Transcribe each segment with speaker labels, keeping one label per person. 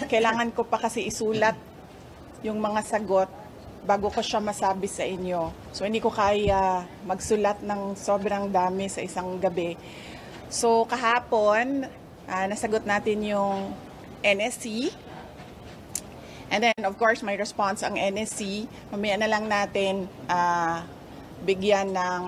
Speaker 1: kailangan ko pa kasi isulat yung mga sagot bago ko siya masabi sa inyo. So hindi ko kaya magsulat ng sobrang dami sa isang gabi. So kahapon, nasagot natin yung NSC. And then of course may response ang NSC. Mamaya na lang natin bigyan ng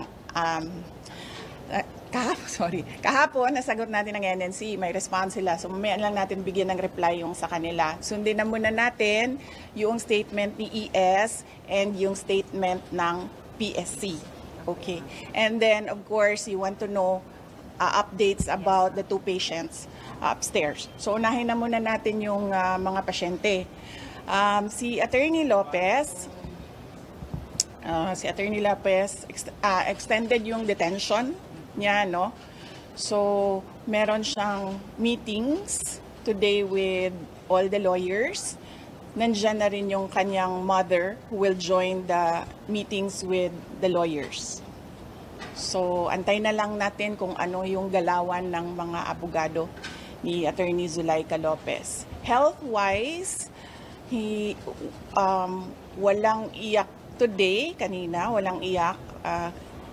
Speaker 1: kahapon nasagot natin ng NNC, may response sila. So mamaya lang natin bigyan ng reply yung sa kanila. Sundin na muna natin yung statement ni ES and yung statement ng PSC. Okay. And then of course, you want to know updates about the 2 patients upstairs. So unahin na muna natin yung mga pasyente. Si Attorney Lopez, extended yung detention niya, no? So, meron siyang meetings today with all the lawyers. Nandiyan na rin yung kanyang mother who will join the meetings with the lawyers. So, antay na lang natin kung ano yung galawan ng mga abogado ni Attorney Zulaika Lopez. Health-wise, walang iyak today, kanina, walang iyak.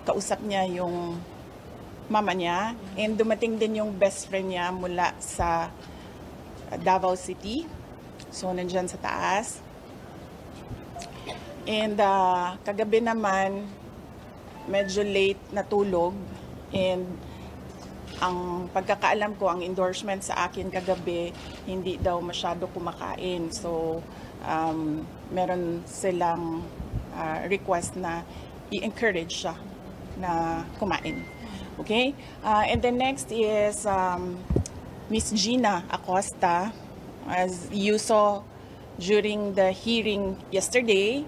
Speaker 1: Kausap niya yung mama niya, and dumating din yung best friend niya mula sa Davao City. So, nandyan sa taas. And kagabi naman, medyo late natulog. And ang pagkakaalam ko, ang endorsement sa akin kagabi, hindi daw masyado kumakain. So, meron silang request na i-encourage siya na kumain. Okay? And then next is Miss Gina Acosta. As you saw during the hearing yesterday,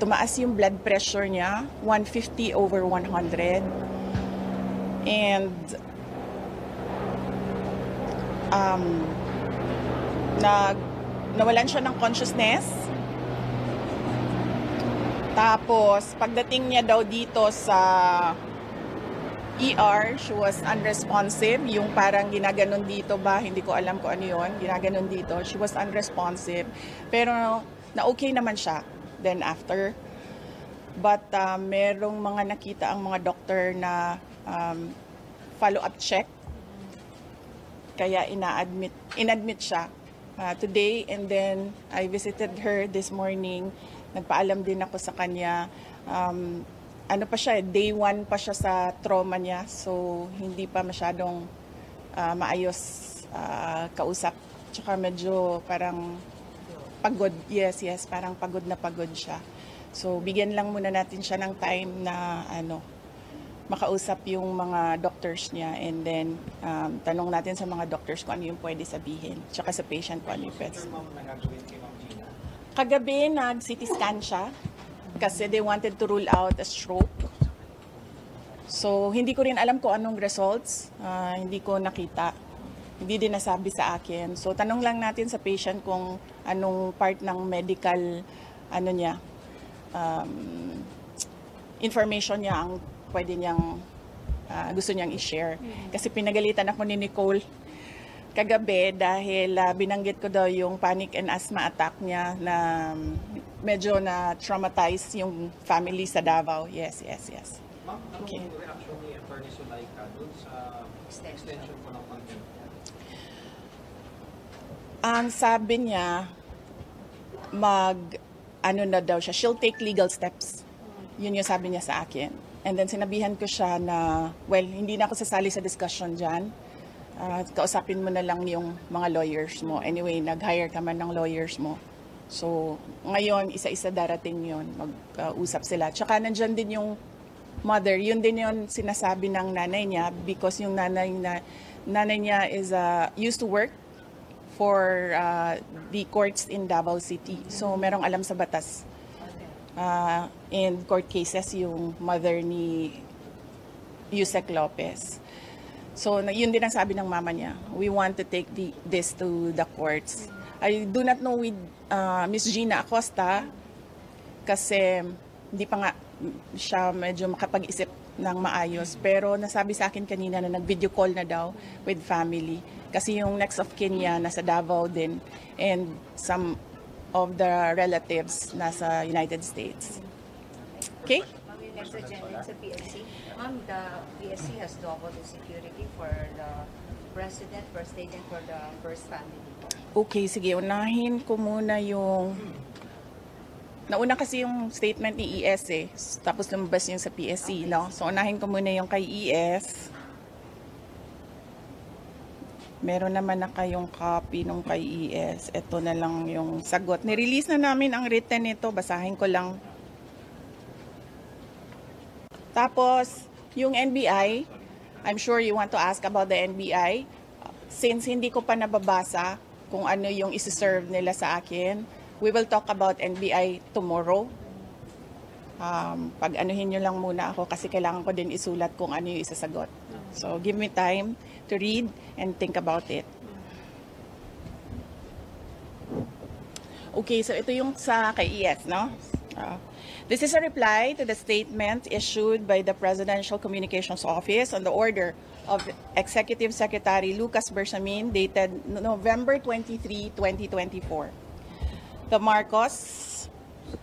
Speaker 1: tumaas yung blood pressure niya, 150/100. And nawalan siya ng consciousness. Tapos, pagdating niya daw dito sa ER, she was unresponsive. Yung parang ginaganon dito ba, hindi ko alam kung ano yun, ginaganon dito. She was unresponsive. Pero na-okay naman siya then after. But merong mga nakita ang mga doctor na follow-up check. Kaya inadmit siya today. And then I visited her this morning. Nagpaalam din ako sa kanya. Ano pa siya, day 1 pa siya sa trauma niya. So, hindi pa masyadong maayos kausap. Tsaka medyo parang pagod. Yes, parang pagod siya. So, bigyan lang muna natin siya ng time na makausap yung mga doctors niya. And then, tanong natin sa mga doctors kung ano yung pwede sabihin. Tsaka sa patient kung ano yung pwede. Kagabi, nag-CT scan siya. Kasi they wanted to rule out a stroke. So, hindi ko rin alam kung anong results. Hindi ko nakita. Hindi din nasabi sa akin. So, tanong lang natin sa patient kung anong part ng medical, information niya ang pwede niyang, gusto niyang i-share. Kasi pinagalitan ako ni Nicole kagabi dahil binanggit ko daw yung panic and asthma attack niya na medyo na-traumatize yung family sa Davao. Yes.
Speaker 2: Ma'am, ano yung reaction ni Attorney Zulaika doon sa extension po ng contempt?
Speaker 1: Ang sabi niya, na daw siya, she'll take legal steps. Yun yung sabi niya sa akin. And then sinabihan ko siya na, well, hindi na ako sasali sa discussion dyan. Kausapin mo na lang yung mga lawyers mo. Anyway, nag-hire ka man ng lawyers mo. So, ngayon, isa-isa darating yun. Mag-usap sila. Tsaka nandyan din yung mother. Yun din yung sinasabi ng nanay niya because yung nanay niya is used to work for the courts in Davao City. So, merong alam sa batas. In court cases, yung mother ni Yusek Lopez. So, yun din ang sabi ng mama niya. We want to take this to the courts. I do not know with Miss Gina Acosta kasi hindi pa nga siya medyo makapag-isip ng maayos. Pero nasabi sa akin kanina na nag-video call na daw with family. Kasi yung next of kin niya nasa Davao din and some of the relatives nasa United States. Okay?
Speaker 3: Ma'am, yung next agenda sa PSC. Ma'am, the PSC has doubled the security for the President, First Lady, and for the First Family.
Speaker 1: Okay, sige. Unahin ko muna yung... Nauna kasi yung statement ni ES eh. Tapos lumabas yung sa PSC, no? So, unahin ko muna yung kay ES. Meron naman na kayong copy nung kay ES. Ito na lang yung sagot. Nirelease na namin ang written nito. Basahin ko lang. Tapos, yung NBI, I'm sure you want to ask about the NBI. Since hindi ko pa nababasa kung ano yung isi-serve nila sa akin, we will talk about NBI tomorrow. Pag-anuhin nyo lang muna ako kasi kailangan ko din isulat kung ano yung isasagot. So, give me time to read and think about it. Okay, so ito yung sa kay ES, no? This is a reply to the statement issued by the Presidential Communications Office on the order of Executive Secretary Lucas Bersamin dated November 23, 2024. The Marcos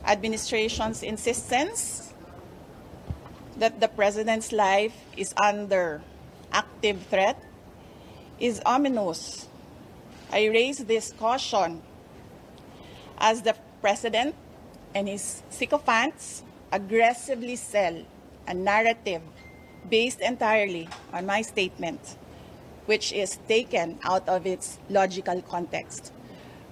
Speaker 1: administration's insistence that the President's life is under active threat is ominous. I raise this caution as the President and his sycophants aggressively sell a narrative based entirely on my statement, which is taken out of its logical context.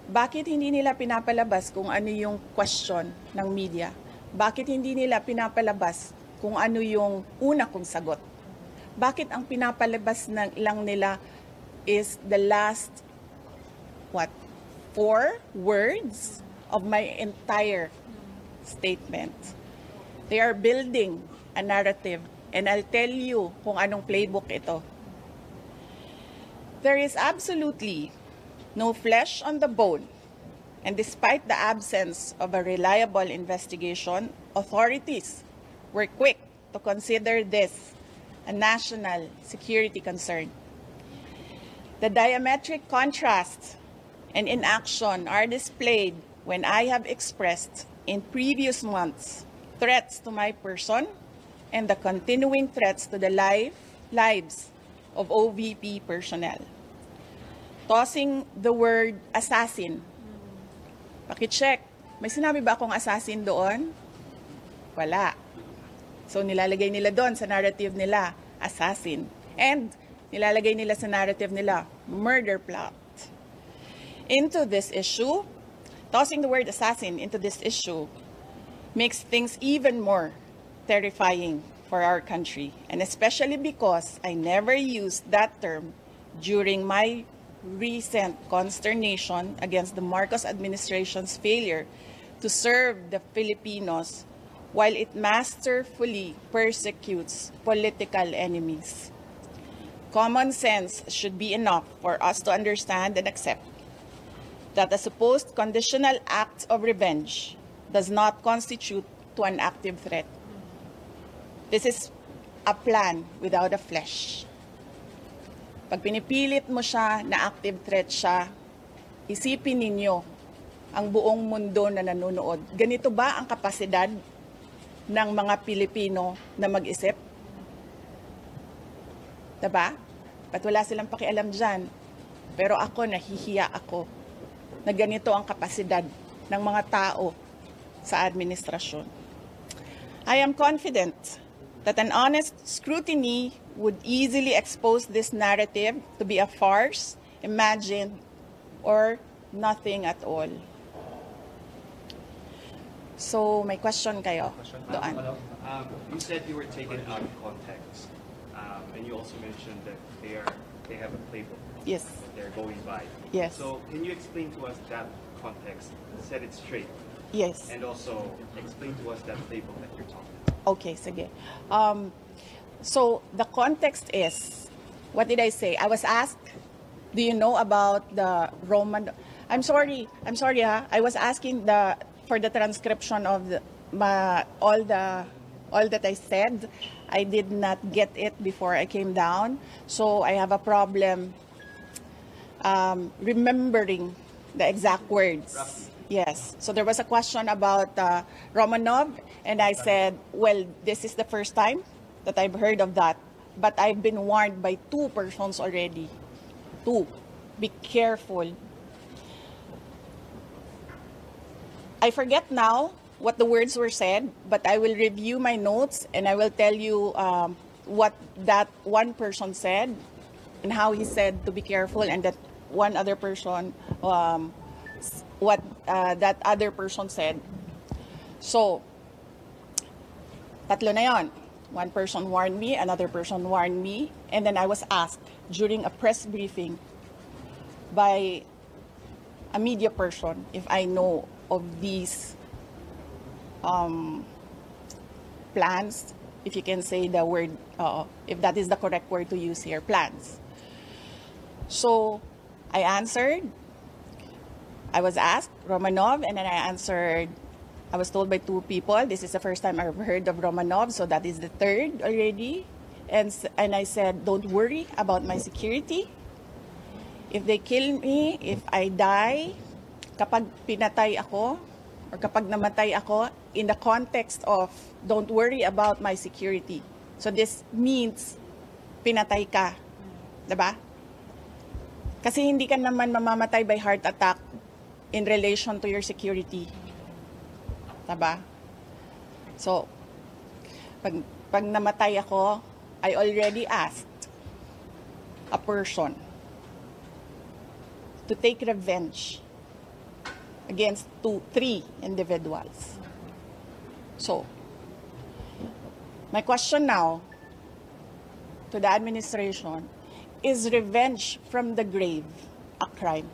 Speaker 1: Bakit hindi nila pinapalabas kung ano yung question ng media? Bakit hindi nila pinapalabas kung ano yung una kong sagot? Bakit ang pinapalabas lang nila is the last, 4 words of my entire statement? They are building a narrative, and I'll tell you kung anong playbook ito. There is absolutely no flesh on the bone, and despite the absence of a reliable investigation, authorities were quick to consider this a national security concern. The diametric contrast and inaction are displayed when I have expressed in previous months threats to my person and the continuing threats to the lives of OVP personnel. Tossing the word assassin. Pakicheck. May sinabi ba akong assassin doon? Wala. So nilalagay nila doon sa narrative nila, assassin. And nilalagay nila sa narrative nila, murder plot. Into this issue, tossing the word assassin into this issue makes things even more terrifying for our country. And especially because I never used that term during my recent consternation against the Marcos administration's failure to serve the Filipinos while it masterfully persecutes political enemies. Common sense should be enough for us to understand and accept that a supposed conditional act of revenge does not constitute to an active threat. This is a plan without a flesh. Pag pinipilit mo siya na active threat siya, isipin ninyo ang buong mundo na nanonood. Ganito ba ang kapasidad ng mga Pilipino na mag-isip? Diba? Ba't wala silang pakialam dyan? Pero ako, nahihiya ako na ganito ang kapasidad ng mga tao sa administrasyon. I am confident that an honest scrutiny would easily expose this narrative to be a farce, imagined, or nothing at all. So, may question kayo doon.
Speaker 4: You said you were taken out of context, and you also mentioned that they have a playbook.
Speaker 1: Yes.
Speaker 4: That they're going by.
Speaker 1: Yes.
Speaker 4: So, can you explain to us that context, set it straight,
Speaker 1: Yes.
Speaker 4: and also explain to us that playbook that you're talking about?
Speaker 1: Okay, sige. So, the context is, what did I say? I was asked, do you know about the Roman... I'm sorry ha. I was asking for the transcription of all that I said. I did not get it before I came down. So I have a problem remembering the exact words. Yes. So there was a question about Romanov, and I said, well, this is the first time that I've heard of that. But I've been warned by 2 persons already. 2. Be careful. I forget now what the words were said, but I will review my notes and I will tell you what that one person said and how he said to be careful, and that one other person, what that other person said. So, tatlo na yon. One person warned me, another person warned me, and then I was asked during a press briefing by a media person if I know of these plans, if you can say the word, if that is the correct word to use here, plans. So I answered, I was asked Romanov, and then I answered, I was told by 2 people, this is the first time I've heard of Romanov, so that is the 3rd already. And I said, don't worry about my security. If they kill me, if I die, kapag pinatay ako, or kapag namatay ako, in the context of, don't worry about my security. So this means, pinatay ka. Diba? Kasi hindi ka naman mamamatay by heart attack in relation to your security. Diba? So, pag namatay ako, I already asked a person to take revenge against 3 individuals. So, my question now to the administration, is revenge from the grave a crime?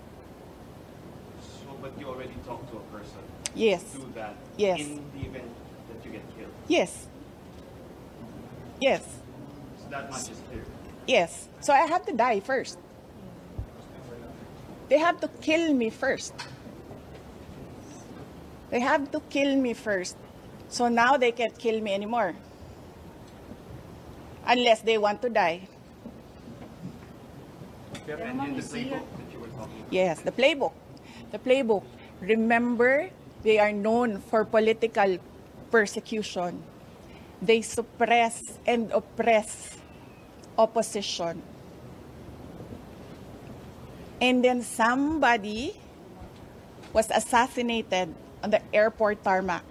Speaker 4: So, but you already talked to a person.
Speaker 1: Yes.
Speaker 4: Do that.
Speaker 1: Yes.
Speaker 4: In the event that you get killed.
Speaker 1: Yes. Yes.
Speaker 4: So that much is clear.
Speaker 1: Yes. So I have to die first. They have to kill me first. They have to kill me first. So now they can't kill me anymore. Unless they want to die.
Speaker 4: And in the playbook that you were talking about.
Speaker 1: Yes, the playbook. The playbook. Remember, they are known for political persecution. They suppress and oppress opposition. And then somebody was assassinated on the airport tarmac.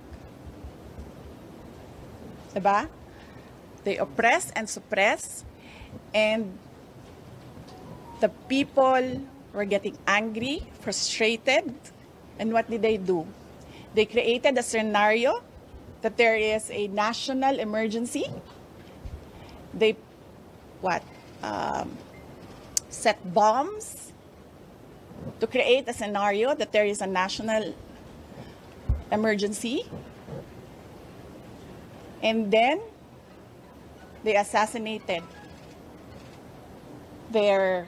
Speaker 1: Diba? They oppress and suppress, and the people were getting angry, frustrated, and what did they do? They created a scenario that there is a national emergency. They, set bombs to create a scenario that there is a national emergency. And then they assassinated their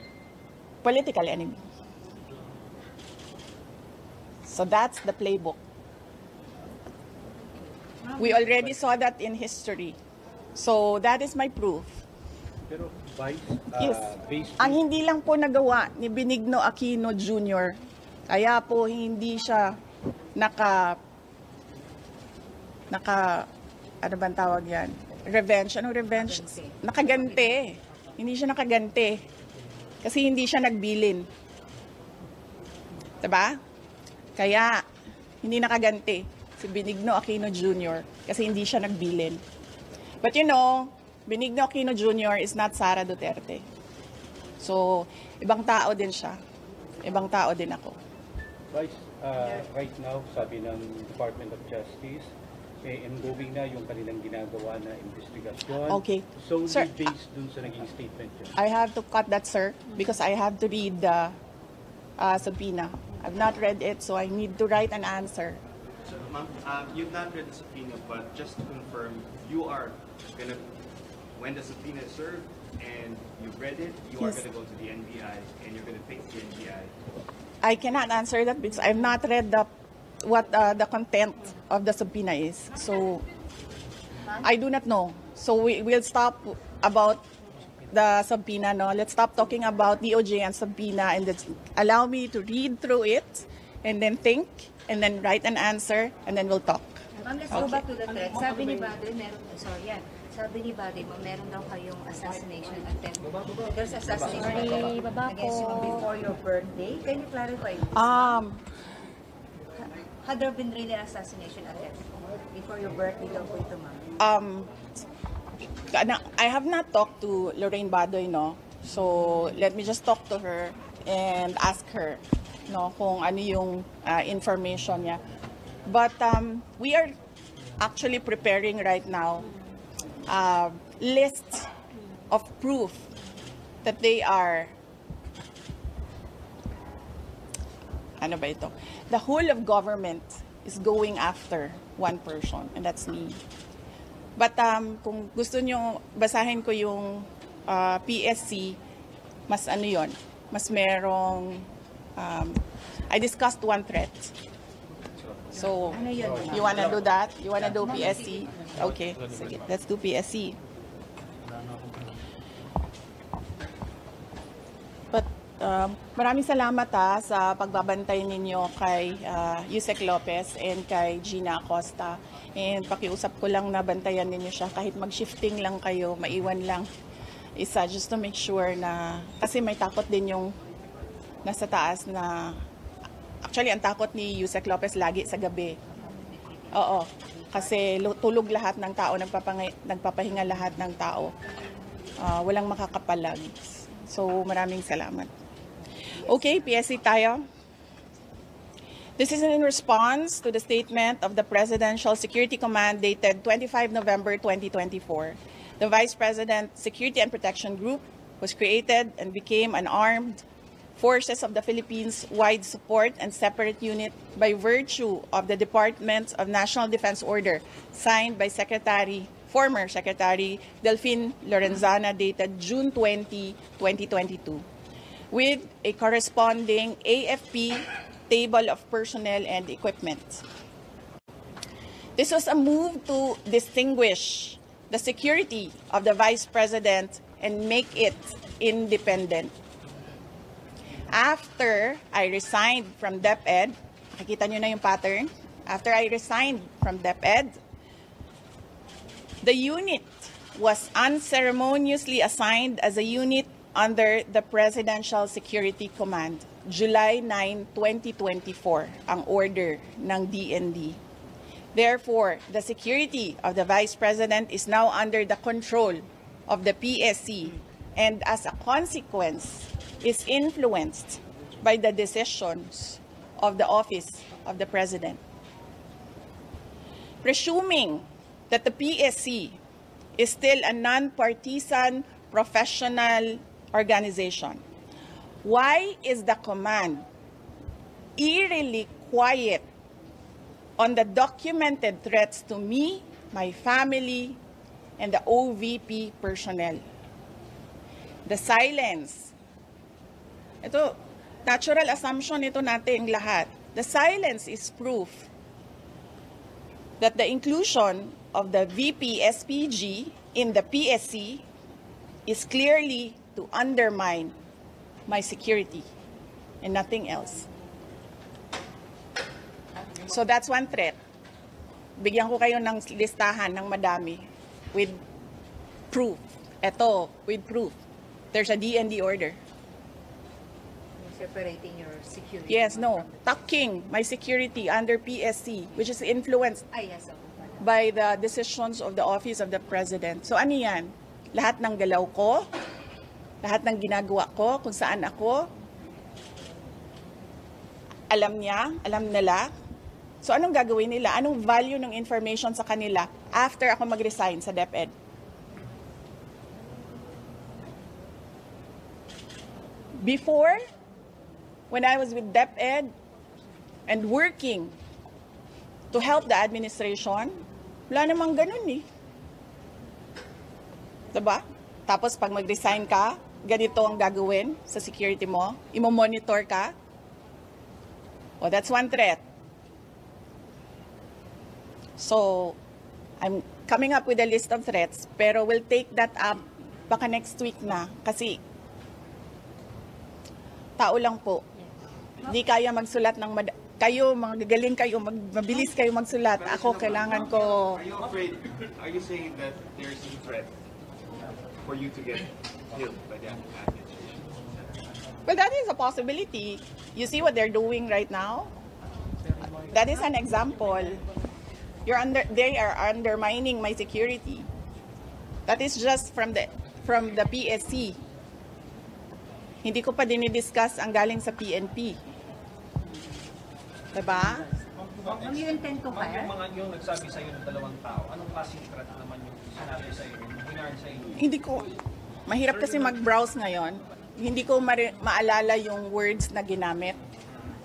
Speaker 1: political enemy. So that's the playbook. We already saw that in history. So that is my proof.
Speaker 5: Pero Vice,
Speaker 1: Yes.
Speaker 5: based
Speaker 1: Ang hindi lang po nagawa ni Benigno Aquino Jr., kaya po hindi siya ano bang tawag yan? Revenge. Anong revenge? Nakaganti. Hindi siya nakaganti. Kasi hindi siya nagbilin. Diba? Kaya, hindi nakaganti si Benigno Aquino Jr. kasi hindi siya nagbilin. But you know, Benigno Aquino Jr. is not Sara Duterte. So, ibang tao din siya. Ibang tao din ako.
Speaker 5: Vice, right now, sabi ng Department of Justice, ongoing na yung kanilang ginagawa na investigasyon.
Speaker 1: Okay.
Speaker 5: So,
Speaker 1: Sir,
Speaker 5: based dun sa naging statement yun.
Speaker 1: I have to cut that, sir, because I have to read the subpoena. I've not read it, so I need to write an answer.
Speaker 4: So, ma'am, you've not read the subpoena, but just to confirm, you are gonna, when the subpoena is served and you've read it, you are
Speaker 1: Yes.
Speaker 4: gonna go to the NBI and you're gonna face the NBI.
Speaker 1: I cannot answer that because I've not read what the content of the subpoena is. So,
Speaker 3: ma'am?
Speaker 1: I do not know. So we'll stop about the subpoena, no? Let's stop talking about DOJ and subpoena and let's allow me to read through it and then think and then write an answer and then we'll talk.
Speaker 3: Ma'am, let's go back to the threat. Sabi ni Badoy, sabi ni Badoy, ma'am, meron daw kayong assassination attempt. There's assassination attempt against you before your birthday. Can you clarify this? Had there been really assassination attempt before your birthday daw po ito, ma'am?
Speaker 1: I have not talked to Lorraine Badoy, no? So let me just talk to her and ask her, no, kung ano yung information niya. But we are actually preparing right now a list of proof that they are, ano ba ito? The whole of government is going after one person, and that's me. But kung gusto nyo, basahin ko yung PSC, mas ano yon, mas merong, I discussed one threat. So,
Speaker 3: Ano yun, ma'am?
Speaker 1: you wanna do that? You wanna do PSC? Okay, sige, let's do PSC. But maraming salamat sa pagbabantay ninyo kay Yusek Lopez and kay Gina Acosta. And pakiusap ko lang na bantayan ninyo siya kahit mag-shifting lang kayo, maiwan lang isa just to make sure na, kasi may takot din yung nasa taas na, actually ang takot ni Yusek Lopez lagi sa gabi. Oo, kasi tulog lahat ng tao, nagpapahinga lahat ng tao. Walang makakapalag. So maraming salamat. Okay, PSC tayo. This is in response to the statement of the Presidential Security Command dated 25 November 2024. The Vice President Security and Protection Group was created and became an armed forces of the Philippines-wide support and separate unit by virtue of the Department of National Defense Order signed by former Secretary Delphine Lorenzana dated June 20, 2022, with a corresponding AFP table of personnel and equipment. This was a move to distinguish the security of the Vice President and make it independent. After I resigned from DepEd, nakikita nyo na yung pattern, after I resigned from DepEd, the unit was unceremoniously assigned as a unit under the Presidential Security Command. July 9, 2024, ang order ng DND. Therefore, the security of the Vice President is now under the control of the PSC and as a consequence is influenced by the decisions of the Office of the President. Presuming that the PSC is still a non-partisan professional organization, why is the command eerily quiet on the documented threats to me, my family, and the OVP personnel? The silence, ito, natural assumption ito nating lahat. The silence is proof that the inclusion of the VP SPG in the PSC is clearly to undermine my security and nothing else. So that's one threat. Bigyan ko kayo ng listahan ng madami with proof. Ito, with proof. There's a DND order.
Speaker 3: Separating your security.
Speaker 1: Yes, no. Tucking my security under PSC, which is influenced
Speaker 3: Yes.
Speaker 1: by the decisions of the Office of the President. So ano yan? Lahat ng galaw ko, lahat ng ginagawa ko, kung saan ako, alam niya, alam nila. So anong gagawin nila? Anong value ng information sa kanila after ako mag-resign sa DepEd? Before, when I was with DepEd and working to help the administration, wala namang ganun eh. Diba? Tapos pag mag-resign ka, ganito ang gagawin sa security mo, imo-monitor ka. Oh, that's one threat. So, coming up with a list of threats, pero we'll take that up baka next week na. Kasi tao lang po. Hindi kaya magsulat ng kayo, mga gagaling kayo, mabilis kayo magsulat. Ako, kailangan ko...
Speaker 4: Are you afraid, are you saying that there's a threat for you to get killed by the administration?
Speaker 1: Well, that is a possibility. You see what they're doing right now? That is an example. They are undermining my security. That is just from the PSC. Hindi ko pa dinidiscuss ang galing sa PNP. Diba?
Speaker 3: Ma'am, you intend to
Speaker 2: Ma'am,
Speaker 3: fire?
Speaker 2: yung nagsabi sa'yo ng dalawang tao, anong klaseng threat naman yung sinabi sa'yo, yung hinarn sa'yo?
Speaker 1: Hindi ko, mahirap kasi mag-browse ngayon. Hindi ko maalala yung words na ginamit.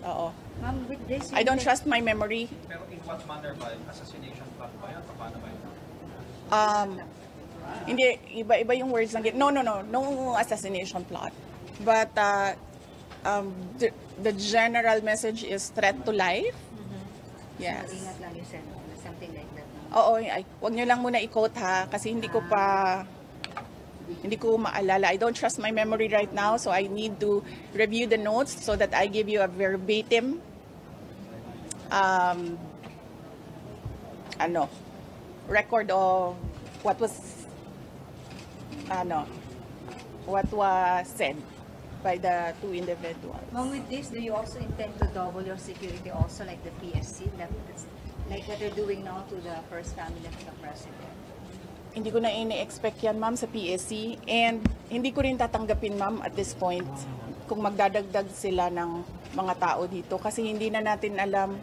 Speaker 1: Oo.
Speaker 3: Ma'am, with this,
Speaker 1: I don't trust my memory.
Speaker 2: Pero in what manner ba? Assassination plot ba yan? Paano ba yun?
Speaker 1: Hindi, iba yung words na no assassination plot. But the general message is threat to life. Yes.
Speaker 3: Ingat lang yung something like that.
Speaker 1: Oo, wag nyo lang muna i-quote ha, kasi hindi ko maalala. I don't trust my memory right now, so I need to review the notes so that I give you a verbatim record of what was said by the two individuals.
Speaker 3: Ma'am, with this, do you also intend to double your security also like the PSC? Like what they're doing now to the first family of the president?
Speaker 1: Hindi ko na ini-expect yan, ma'am, sa PSC. And hindi ko rin tatanggapin, ma'am, at this point, kung magdadagdag sila ng mga tao dito. Kasi hindi na natin alam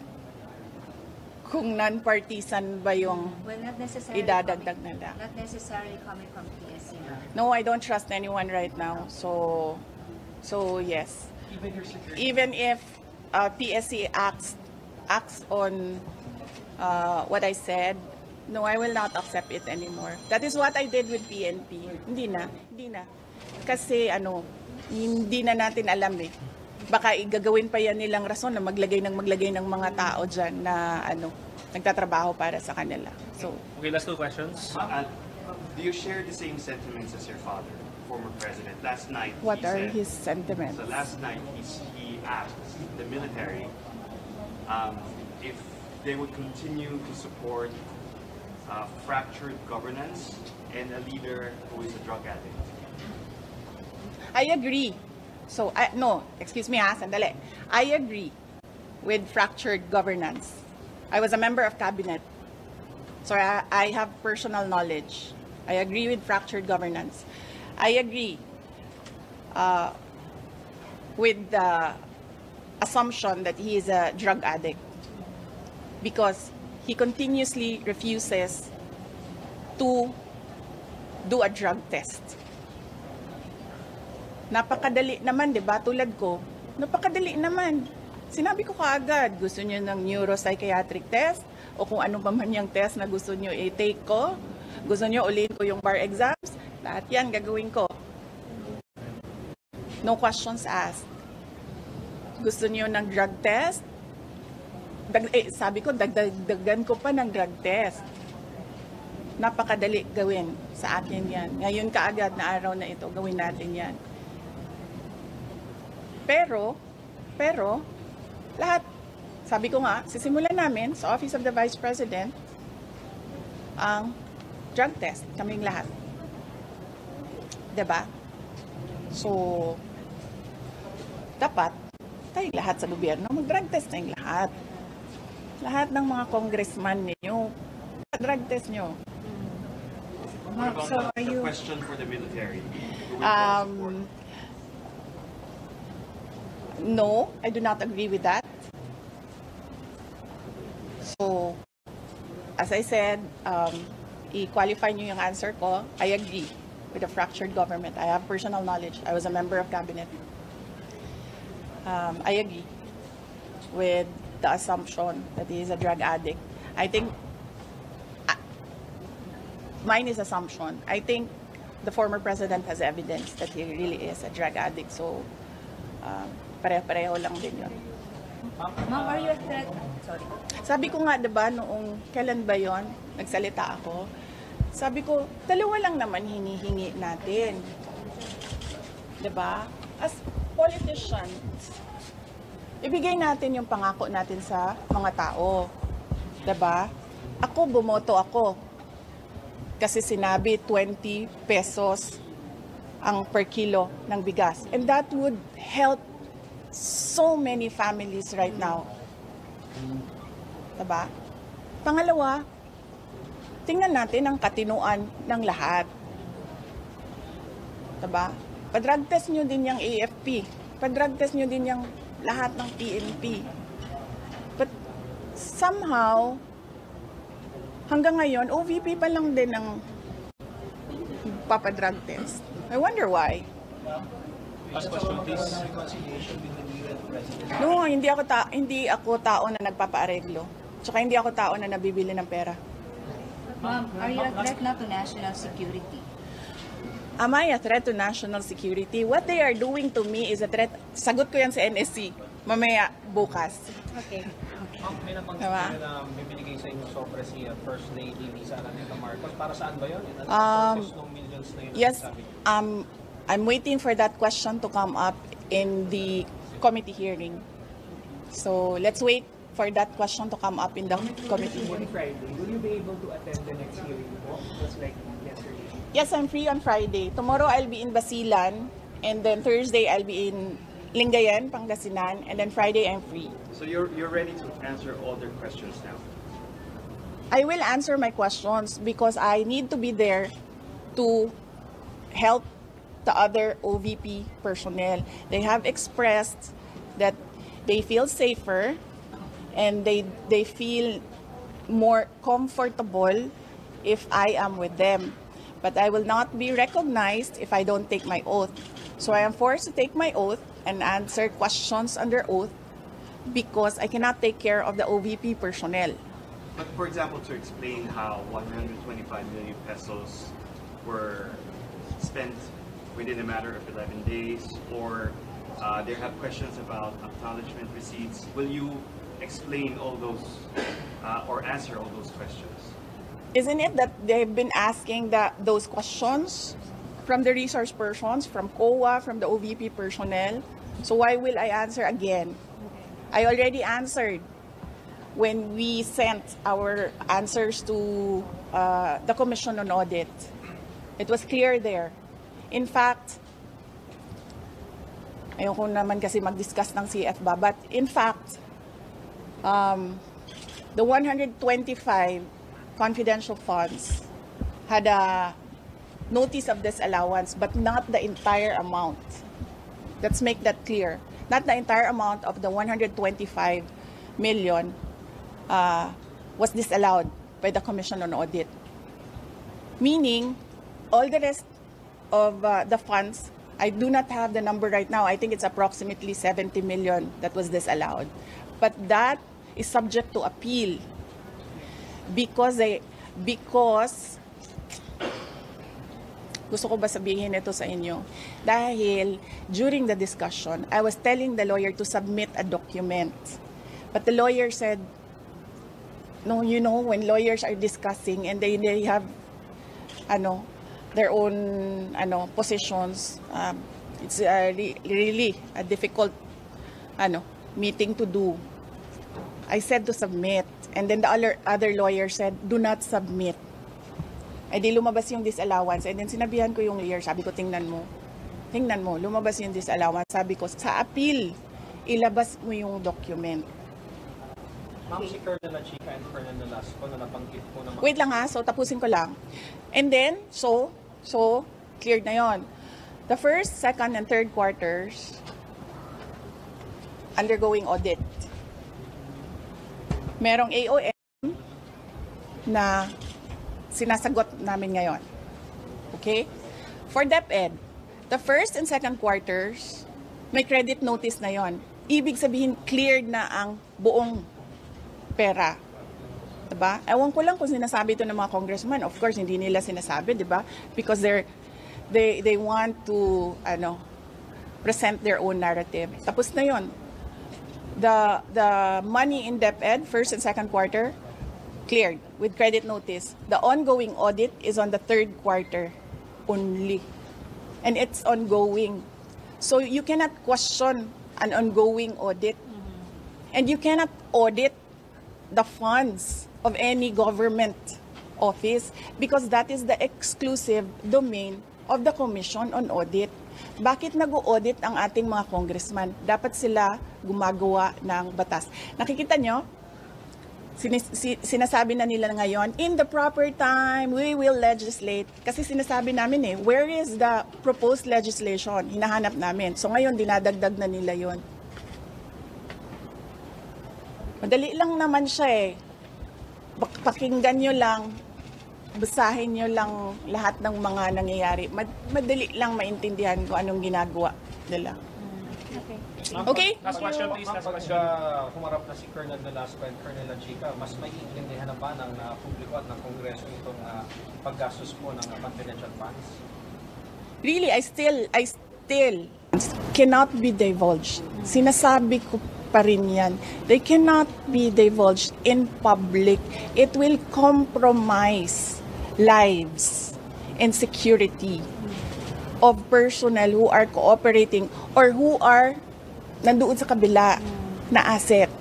Speaker 1: kung non-partisan ba yung
Speaker 3: Well, not necessarily
Speaker 1: idadagdag nila.
Speaker 3: Not necessarily coming from PSC, ma'am.
Speaker 1: No, I don't trust anyone right now. So yes.
Speaker 2: Even your security?
Speaker 1: Even if PSC acts on what I said, no, I will not accept it anymore. That is what I did with PNP. Hindi na. Kasi hindi na natin alam eh. Baka igagawin pa yan nilang rason na maglagay ng mga tao dyan na nagtatrabaho para sa kanila. So,
Speaker 2: Okay, last two questions.
Speaker 4: Do you share the same sentiments as your father, former president? Last night,
Speaker 1: what
Speaker 4: he
Speaker 1: are
Speaker 4: said,
Speaker 1: his sentiments?
Speaker 4: So last night, he asked the military if they would continue to support fractured governance and a leader who is a drug addict.
Speaker 1: I agree. So, sandali. I agree with fractured governance. I was a member of cabinet. So, I have personal knowledge. I agree with fractured governance. I agree with the assumption that he is a drug addict because he continuously refuses to do a drug test. Napakadali naman, di ba? Tulad ko, napakadali naman. Sinabi ko kaagad, gusto niyo ng neuropsychiatric test o kung ano pa man yung test na gusto niyo i-take ko, gusto niyo ulitin ko yung bar exams, lahat yan gagawin ko. No questions asked. Gusto niyo ng drug test? Sabi ko, dagdagan ko pa ng drug test. Napakadali gawin sa akin yan. Ngayon kaagad na araw na ito, gawin natin yan. Pero, lahat, sabi ko nga, sisimulan namin sa Office of the Vice President ang drug test, kaming lahat. Diba? So, dapat, tayong lahat sa gobyerno, mag-drug test tayong lahat. Lahat ng mga congressman ninyo, drug test nyo.
Speaker 4: What about the question for the military? Who will go support?
Speaker 1: No, I do not agree with that. So, as I said, i-qualify nyo yung answer ko, I agree with the fractured government. I have personal knowledge. I was a member of cabinet. I agree with the assumption that he is a drug addict. I think, mine is assumption. I think the former president has evidence that he really is a drug addict. So, pareho-pareho lang din yun.
Speaker 3: Ma'am, are you a threat? Sorry.
Speaker 1: Sabi ko nga, diba, kailan ba yon nagsalita ako, Sabi ko, dalawa lang naman hinihingi natin. 'Di ba? As politicians, ibigay natin yung pangako natin sa mga tao. 'Di ba? Ako, bumoto ako. Kasi sinabi 20 pesos ang per kilo ng bigas. And that would help so many families right now. 'Di ba? Pangalawa, tingnan natin ang katinuan ng lahat. 'Di ba? Pa-drug test nyo din yung AFP. Pa-drug test nyo din yung lahat ng PNP. But somehow, hanggang ngayon, OVP pa lang din ang papadrug test. I wonder why.
Speaker 2: Last question, please. Reconciliation between you and the President.
Speaker 1: No, hindi ako tao na nagpapaareglo. Tsaka hindi ako tao na nabibili ng pera.
Speaker 3: Ma'am, are you a threat na to national security?
Speaker 1: Am I a threat to national security? What they are doing to me is a threat. Sagot ko yan sa NSC. Mamaya, bukas.
Speaker 3: Okay.
Speaker 2: May nabanggit
Speaker 1: Diba?
Speaker 2: kayo na bibinigay sa inyo sobre si First Lady Lisa Araneta Marcos. Para saan ba yun? Ano purpose ng millions na yun?
Speaker 1: Yes,
Speaker 2: Sabi?
Speaker 1: I'm waiting for that question to come up in the committee hearing. So let's wait for that question to come up in the committee hearing.
Speaker 6: Friday, will you be able to attend the next hearing po? Just like yesterday.
Speaker 1: Yes, I'm free on Friday. Tomorrow I'll be in Basilan, and then Thursday I'll be in Lingayen, Pangasinan, and then Friday I'm free.
Speaker 4: So you're ready to answer all their questions now?
Speaker 1: I will answer my questions because I need to be there to help the other OVP personnel. They have expressed that they feel safer and they feel more comfortable if I am with them. But I will not be recognized if I don't take my oath. So I am forced to take my oath and answer questions under oath because I cannot take care of the OVP personnel.
Speaker 4: But for example, to explain how 125 million pesos were spent within a matter of 11 days, or they have questions about acknowledgement receipts, will you explain all those or answer all those questions?
Speaker 1: Isn't it that they've been asking those questions from the resource persons, from COA, from the OVP personnel? So why will I answer again? I already answered when we sent our answers to the Commission on Audit. It was clear there. In fact, ayoko naman kasi mag-discuss ng CFBA, but in fact, the 125 confidential funds had a notice of disallowance, but not the entire amount. Let's make that clear. Not the entire amount of the 125 million was disallowed by the Commission on Audit. Meaning, all the rest of the funds, I do not have the number right now. I think it's approximately 70 million that was disallowed. But that is subject to appeal because gusto ko ba sabihin ito sa inyo? Dahil during the discussion, I was telling the lawyer to submit a document. But the lawyer said, no, you know, when lawyers are discussing and they have their own positions, it's really a difficult meeting to do. I said to submit, and then the other lawyer said, do not submit. Eh di lumabas yung disallowance, and then sinabihan ko yung lawyer, sabi ko, tingnan mo, lumabas yung disallowance. Sabi ko, sa appeal, ilabas mo yung document.
Speaker 2: Ma'am, si Colonel Chica and Colonel Nolasco na nabanggit po naman.
Speaker 1: Wait lang so tapusin ko lang. And then, so cleared na yon. The first, second, and third quarters, undergoing audit. Merong AOM na sinasagot namin ngayon. Okay? For DepEd, the first and second quarters, may credit notice na yon. Ibig sabihin, cleared na ang buong pera. Diba? Ewan ko lang kung sinasabi ito ng mga congressman. Of course, hindi nila sinasabi, diba? Because they want to present their own narrative. Tapos na yon. The money in DepEd, first and second quarter, cleared with credit notice. The ongoing audit is on the third quarter only. And it's ongoing. So you cannot question an ongoing audit. And you cannot audit the funds of any government office because that is the exclusive domain of the Commission on Audit. Bakit nag-audit ang ating mga congressman? Dapat sila gumagawa ng batas. Nakikita nyo? Sinasabi na nila ngayon, in the proper time, we will legislate. Kasi sinasabi namin where is the proposed legislation? Hinahanap namin. So ngayon, dinadagdag na nila yon. Madali lang naman siya Pakinggan nyo lang, basahin nyo lang lahat ng mga nangyayari. Madali lang maintindihan kung anong ginagawa nila. Okay?
Speaker 2: Last question, please. Last question. Humarap na si Colonel Velasco and Colonel Chica, mas maiintindihan na ba ng publiko at ng Kongreso itong paggastos po ng confidential funds?
Speaker 1: Really, I still cannot be divulged. Sinasabi ko pa rin yan. They cannot be divulged in public. It will compromise lives and security of personnel who are cooperating or who are nandoon sa kabila na asset.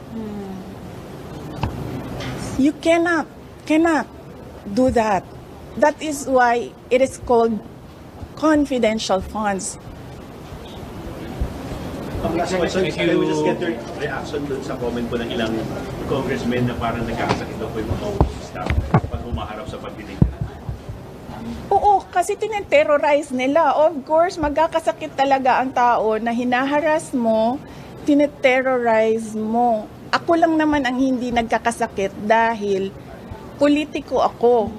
Speaker 1: You cannot do that. That is why it is called confidential funds.
Speaker 7: Last question, can we just get your reaction dun sa comment po ng ilang congressmen na parang nagkakasakit daw po yung mga staff pag humaharap sa pagdinig?
Speaker 1: Oo, kasi tineterrorize nila. Of course, magkakasakit talaga ang tao na hinaharas mo, tineterrorize mo. Ako lang naman ang hindi nagkakasakit dahil politiko ako.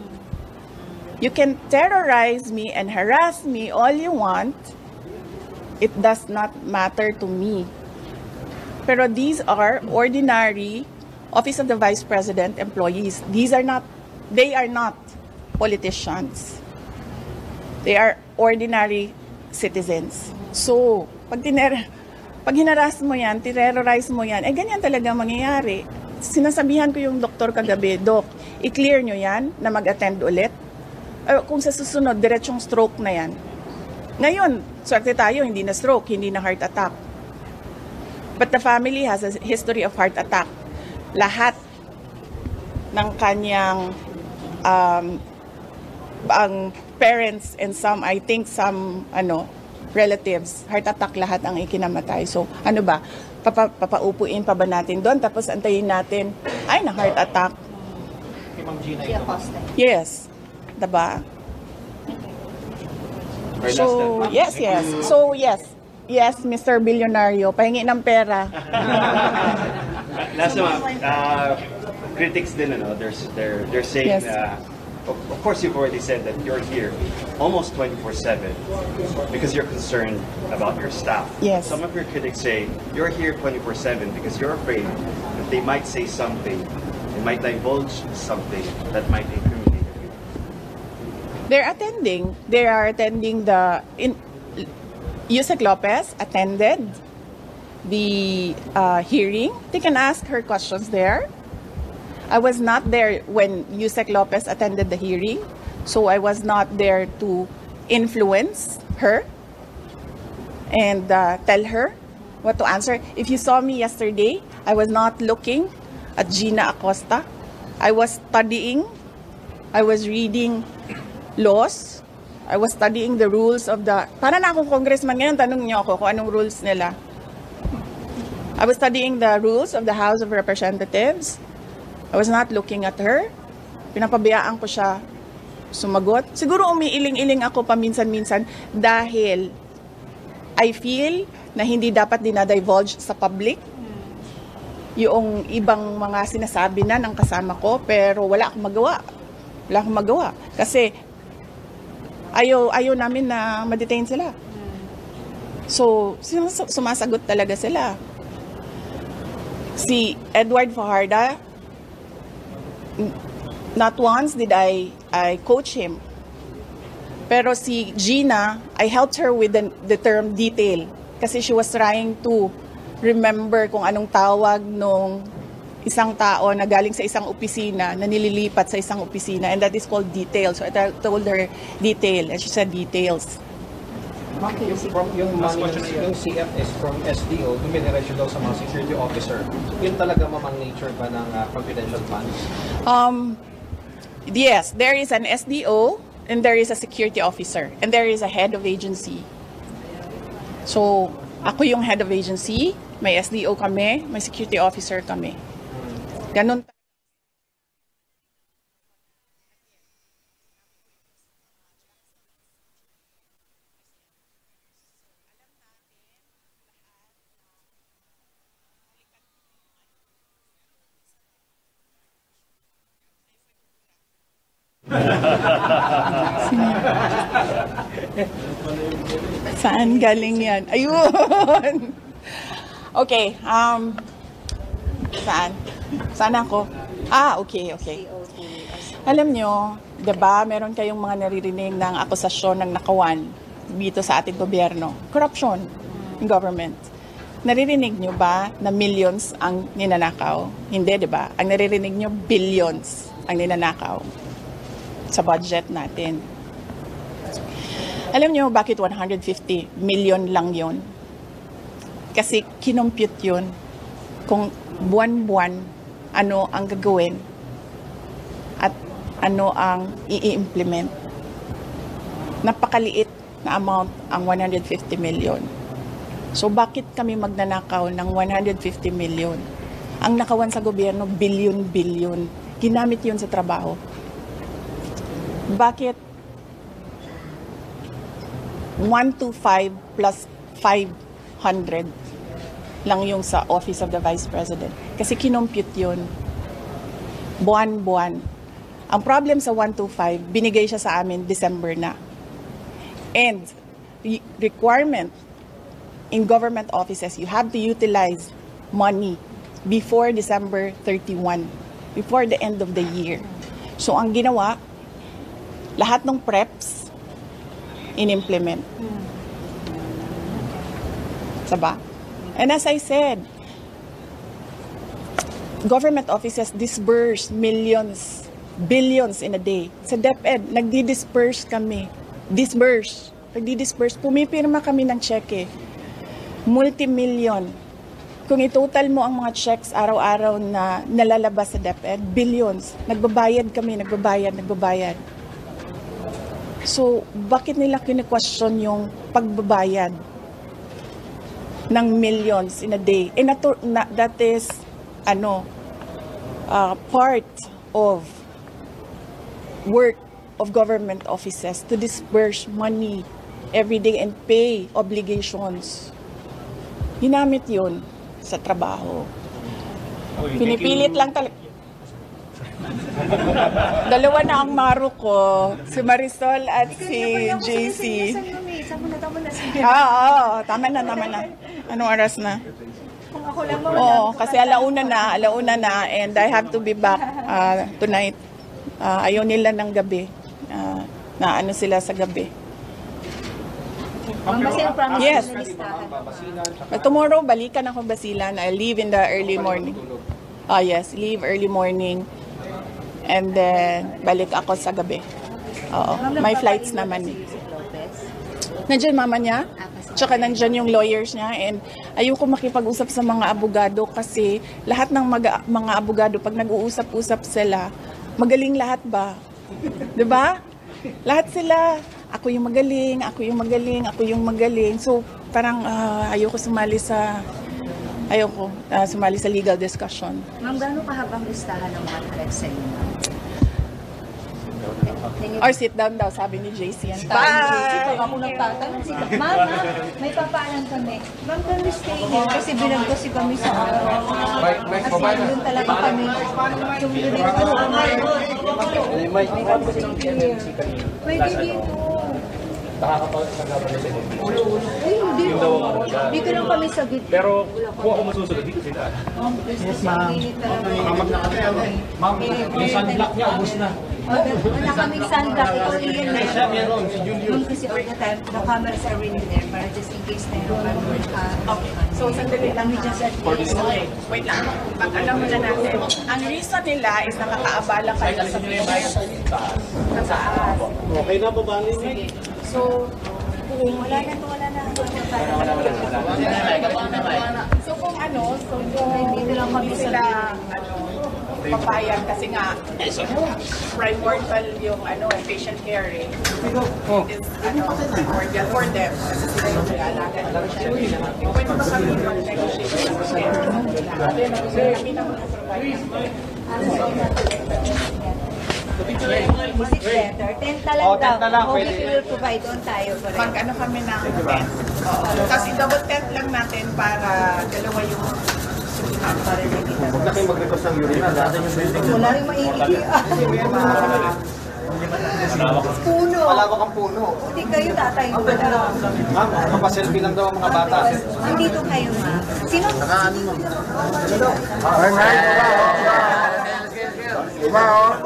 Speaker 1: You can terrorize me and harass me all you want. It does not matter to me. Pero these are ordinary Office of the Vice President employees. They are not politicians. They are ordinary citizens. So, pag hinaras mo yan, terrorize mo yan, ganyan talaga mangyayari. Sinasabihan ko yung doktor kagabi, Doc, i-clear nyo yan na mag-attend ulit. Kung sa susunod, diretsong stroke na yan. Ngayon, swerte tayo, hindi na stroke, hindi na heart attack. But the family has a history of heart attack. Lahat ng kanyang ang parents and I think some relatives, heart attack lahat ang ikinamatay. So, ano ba? Papaupuin pa ba natin doon? Tapos antayin natin, na heart attack.
Speaker 2: Kay Ma'am Gina
Speaker 3: Siya
Speaker 2: ito.
Speaker 3: Costa.
Speaker 1: Yes. Diba?
Speaker 4: Or
Speaker 1: So,
Speaker 4: last time.
Speaker 1: yes. So, yes, Mr. Bilyonaryo, pahingi ng pera.
Speaker 4: Last time, critics din, they're saying,
Speaker 1: Yes.
Speaker 4: of course you've already said that you're here almost 24/7 because you're concerned about your staff.
Speaker 1: Yes.
Speaker 4: Some of your critics say you're here 24/7 because you're afraid that they might say something, they might divulge something that might incriminate you.
Speaker 1: They are attending Yusek Lopez attended the hearing. They can ask her questions there. I was not there when Yusek Lopez attended the hearing, so I was not there to influence her and tell her what to answer. If you saw me yesterday, I was not looking at Gina Acosta. I was studying. I was reading laws. I was studying the rules of the... Para na akong congressman ngayon, tanong niyo ako kung anong rules nila. I was studying the rules of the House of Representatives. I was not looking at her. Pinapabayaan ko siya sumagot. Siguro umiiling-iling ako paminsan-minsan dahil I feel na hindi dapat dinadivulge sa public yung ibang mga sinasabi na ng kasama ko, pero wala akong magawa. Wala akong magawa. Kasi ayaw namin na ma-detain sila. So, sumasagot talaga sila. Si Edward Fajardo, not once did I coach him. Pero si Gina, I helped her with the term detail. Kasi she was trying to remember kung anong tawag nung isang tao na galing sa isang opisina na nililipat sa isang opisina, and that is called detail. So I told her detail, and she said details.
Speaker 2: Yung money, yung CF is from SDO, dumidiretso daw sa mga security officer. Yun talaga mamang nature ba ng confidential funds?
Speaker 1: Yes, there is an SDO, and there is a security officer, and there is a head of agency. So, ako yung head of agency, may SDO kami, may security officer kami. Ganun. Saan galing yan? Ayun! Okay, saan? Saan ako? Okay. Alam nyo, diba, meron kayong mga naririnig ng akusasyon ng nakawan dito sa ating gobyerno. Corruption in government. Naririnig nyo ba na millions ang ninanakaw? Hindi, diba? Ang naririnig nyo, billions ang ninanakaw sa budget natin. Alam nyo bakit 150 million lang yon? Kasi kinompute yun kung buwan-buwan ano ang gagawin at ano ang i-implement. Napakaliit na amount ang 150 million. So bakit kami magnanakaw ng 150 million? Ang nakawan sa gobyerno, billion-billion. Ginamit yun sa trabaho. Bakit 125 plus 500 lang yung sa Office of the Vice President? Kasi kinompute yun. Buwan-buwan. Ang problem sa 125, binigay siya sa amin December na. And the requirement in government offices, you have to utilize money before December 31, before the end of the year. So ang ginawa, lahat ng preps, in-implement. Saba? And as I said, government offices disburse millions, billions in a day. Sa DepEd, nagdi-disperse kami. Nagdi-disperse. Pumipirma kami ng cheque. Multi-million. Kung itotal mo ang mga checks araw-araw na nalalabas sa DepEd, billions. Nagbabayad kami, nagbabayad. So, bakit nila kine-question yung pagbabayad ng millions in a day? And that is, part of work of government offices to disperse money every day and pay obligations. Ginamit yun sa trabaho. Pinipilit lang talaga. Dalawa na ang maro ko, si Marisol at si JC. Tama na. Anong oras na?
Speaker 3: Kung ako lang
Speaker 1: Kasi alauna na, and I have to be back tonight. Ayaw nila ng gabi. Na ano sila sa gabi. Yes. But tomorrow, balikan ako Basilan. I leave in the early morning. Yes, leave early morning. And then, balik ako sa gabi. May flights naman. Nandiyan mama niya, tsaka nandiyan yung lawyers niya, and ayoko makipag-usap sa mga abogado kasi lahat ng mga abogado, pag nag-uusap-usap sila, magaling lahat ba? Diba? Lahat sila, ako yung magaling. So, parang ayoko sumali sa legal discussion.
Speaker 3: Ma'am, gano'ng kahabang listahan ng mga threats sa inyo?
Speaker 1: Or sit down daw, sabi ni JC.
Speaker 3: Bye! Ako nagtatanong sila. Ma'am, may papaalam kami. Ma'am, can we stay here? Kasi binagkosi kami sa araw. Kasi doon talaga kami. Pwede dito. Hindi ko lang kami sagot.
Speaker 7: Pero kung ako masusunod, dito sila.
Speaker 3: Yes, ma'am.
Speaker 2: Ma'am, yung sunblock niya, ubos na.
Speaker 3: Wala kaming sunblock. Ikaw iyan na.
Speaker 2: Siya meron, si Julio.
Speaker 3: Yung kasi all the time, the cameras are really there para just in case na yung
Speaker 1: Okay. So, sandali lang. Wait lang. Pag-alam muna natin. Ang reason nila is nakakaabala kayo sa business. Nataas.
Speaker 2: Okay na po ba?
Speaker 1: Sige. So, kung
Speaker 3: wala na.
Speaker 1: So kung hindi sila papayag kasi nga primordial yung patient care is primordial for them kasi sila yung nag-aalaga ng patient. Pwede ba kami mag-negotiate sa care? Kami na mag-provide.
Speaker 3: Is it better? 10 daw.
Speaker 2: 10 na lang,
Speaker 3: Okay,
Speaker 2: pwede.
Speaker 3: we will provide on tayo.
Speaker 1: Mag-ano kami ng 10. Kasi double 10 lang natin para dalawa yung sulihan.
Speaker 2: Huwag na kayo mag-request ng urine. Natin yung building.
Speaker 3: Wala rin maingiti. Puno.
Speaker 2: Malawak ang puno.
Speaker 3: Hindi kayo tatayo.
Speaker 2: Ma'am, kapaselfie lang daw ang mga bata.
Speaker 3: Nandito kayo, ma'am. Sino?
Speaker 8: Wow.